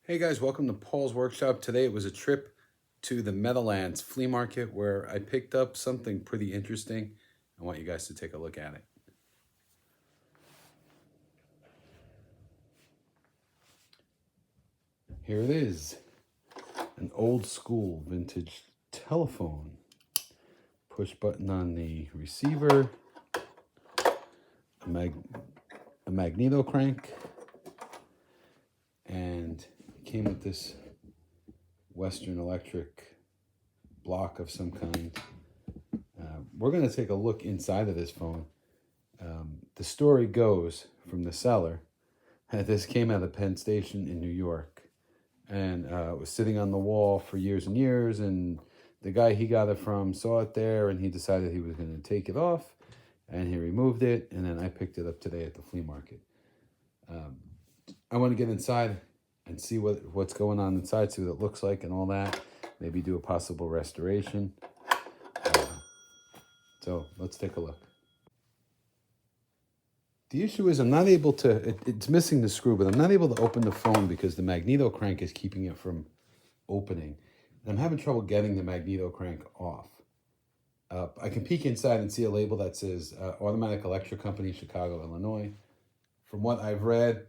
Hey guys, welcome to Paul's Workshop. Today it was a trip to the Meadowlands flea market where I picked up something pretty interesting. I want you guys to take a look at it. Here it is, an old school vintage telephone. Push button on the receiver, a magneto crank, and it came with this Western Electric block of some kind. We're going to take a look inside of this phone. The story goes from the seller that this came out of Penn Station in New York, and it was sitting on the wall for years and years, and the guy he got it from saw it there, and he decided he was going to take it off, and he removed it, and then I picked it up today at the flea market. I want to get inside and see what's going on inside, see what it looks like and all that, maybe do a possible restoration. So let's take a look. The issue is I'm not able to, it's missing the screw, but I'm not able to open the phone because the magneto crank is keeping it from opening. And I'm having trouble getting the magneto crank off. I can peek inside and see a label that says Automatic Electric Company, Chicago, Illinois. From what I've read,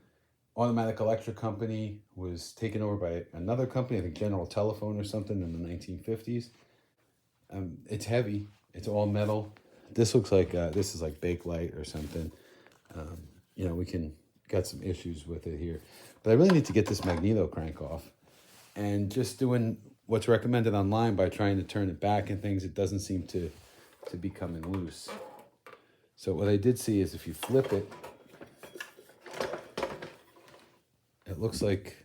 Automatic Electric Company was taken over by another company, I think General Telephone or something in the 1950s. It's heavy. It's all metal. This looks like, this is like Bakelite or something. We got some issues with it here. But I really need to get this magneto crank off. And just doing what's recommended online by trying to turn it back and things, it doesn't seem to be coming loose. So what I did see is if you flip it, it looks like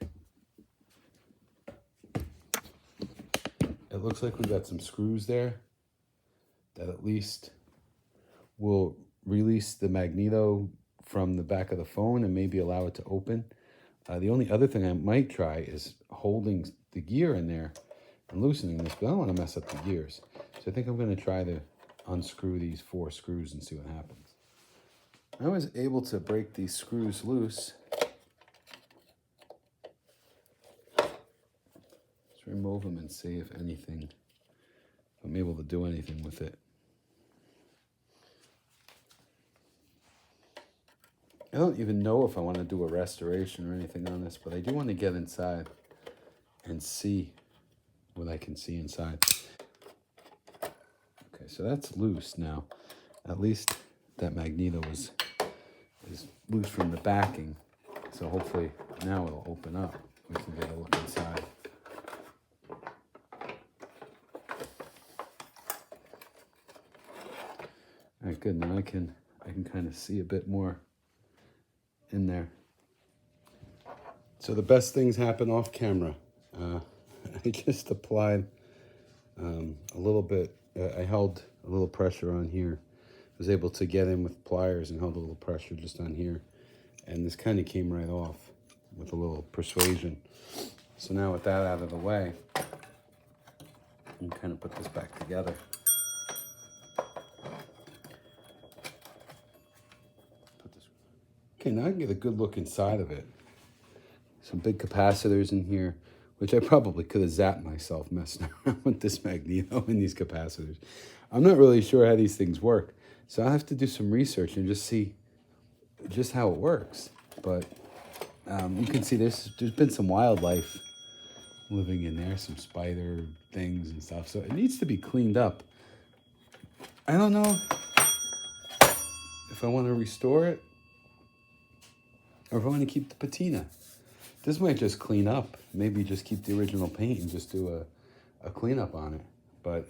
we got some screws there that at least will release the magneto from the back of the phone and maybe allow it to open. The only other thing I might try is holding the gear in there and loosening this, but I don't want to mess up the gears. So I think I'm going to try to unscrew these 4 screws and see what happens. I was able to break these screws loose. Let's remove them and see if I'm able to do anything with it. I don't even know if I want to do a restoration or anything on this, but I do want to get inside and see what I can see inside. Okay, so that's loose now. At least that magneto is loose from the backing. So hopefully now it'll open up. We can get a look inside. All right, good. Now I can kind of see a bit more in there. So the best things happen off camera. I just applied a little bit. I held a little pressure on here. I was able to get in with pliers and held a little pressure just on here. And this kind of came right off with a little persuasion. So now with that out of the way, I can kind of put this back together. Okay, now I can get a good look inside of it. Some big capacitors in here, which I probably could have zapped myself messing around with this magneto and these capacitors. I'm not really sure how these things work, so I'll have to do some research and just see just how it works. But you can see there's been some wildlife living in there, some spider things and stuff, so it needs to be cleaned up. I don't know if I want to restore it or if I want to keep the patina. This might just clean up. Maybe just keep the original paint and just do a cleanup on it. But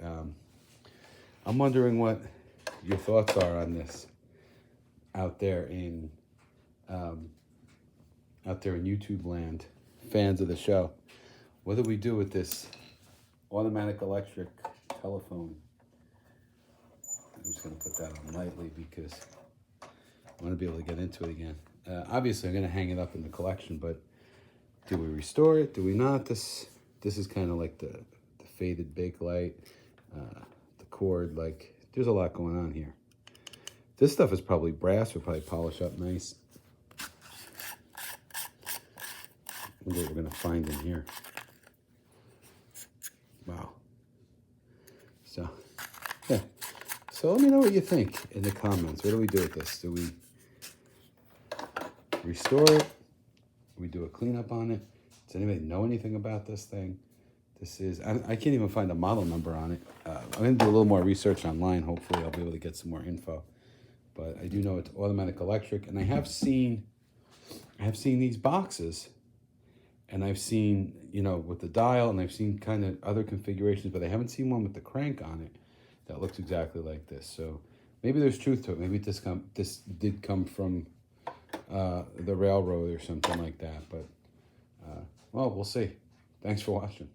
I'm wondering what your thoughts are on this out there in YouTube land, fans of the show. What do we do with this automatic electric telephone? I'm just going to put that on lightly because I want to be able to get into it again. Obviously, I'm going to hang it up in the collection, but do we restore it? Do we not? This is kind of like the faded Bakelite, the cord. Like, there's a lot going on here. This stuff is probably brass. We'll probably polish up nice. wonder what we're gonna find in here. Wow. So, yeah. So let me know what you think in the comments. What do we do with this? Do we restore it? Do we do a cleanup on it? Does anybody know anything about this thing? This is, I can't even find a model number on it. I'm going to do a little more research online. Hopefully I'll be able to get some more info. But I do know it's automatic electric. And I have seen these boxes. And I've seen, you know, with the dial, and I've seen kind of other configurations, but I haven't seen one with the crank on it that looks exactly like this. So maybe there's truth to it. Maybe this did come from the railroad or something like that. But, well, we'll see. Thanks for watching.